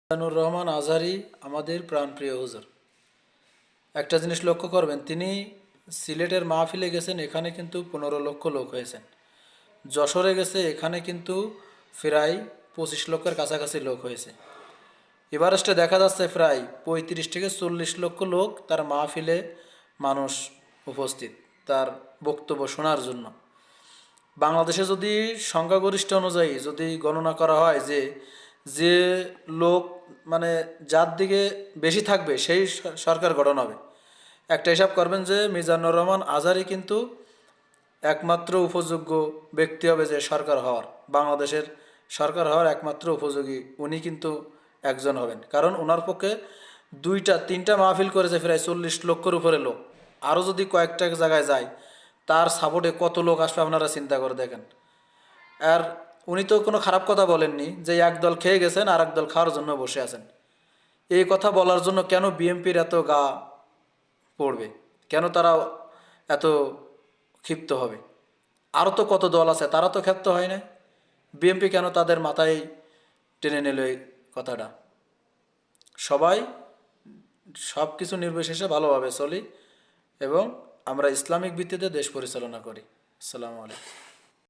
মিজানুর রহমান আজহারী আমাদের প্রাণপ্রিয় হুজুর। একটা জিনিস লক্ষ্য করবেন, তিনি সিলেটের মাহফিলে গেছেন, এখানে কিন্তু 15 লক্ষ লোক হয়েছেন। যশোরে গেছে, এখানে কিন্তু প্রায় 25 লক্ষের কাছাকাছি লোক হয়েছে। এভারেস্টে দেখা যাচ্ছে প্রায় 35 থেকে 40 লক্ষ লোক তার মাহফিলে মানুষ উপস্থিত তার বক্তব্য শোনার জন্য। বাংলাদেশে যদি সংখ্যাগরিষ্ঠ অনুযায়ী যদি গণনা করা হয় যে যে লোক মানে যার দিকে বেশি থাকবে সেই সরকার গঠন হবে, একটা হিসাব করবেন যে মিজানুর রহমান আজহারী কিন্তু একমাত্র উপযোগ্য ব্যক্তি হবে যে সরকার হওয়ার, বাংলাদেশের সরকার হওয়ার একমাত্র উপযোগী উনি কিন্তু একজন হবেন। কারণ ওনার পক্ষে 2-3টা মাহফিল করেছে প্রায় 40 লক্ষের উপরে লোক। আরও যদি কয়েকটা জায়গায় যায়, তার সাপোর্টে কত লোক আসবে আপনারা চিন্তা করে দেখেন। আর উনি তো কোনো খারাপ কথা বলেননি যে একদল খেয়ে গেছেন আর একদল খাওয়ার জন্য বসে আছেন। এই কথা বলার জন্য কেন বিএনপির এত গা পড়বে, কেন তারা এত ক্ষিপ্ত হবে? আরও তো কত দল আছে, তারা তো ক্ষিপ্ত হয় না। বিএনপি কেন তাদের মাথায় টেনে নিল এই কথাটা? সবাই সব কিছু নির্বিশেষে ভালোভাবে চলি এবং আমরা ইসলামিক ভিত্তিতে দেশ পরিচালনা করি। আসসালামু আলাইকুম।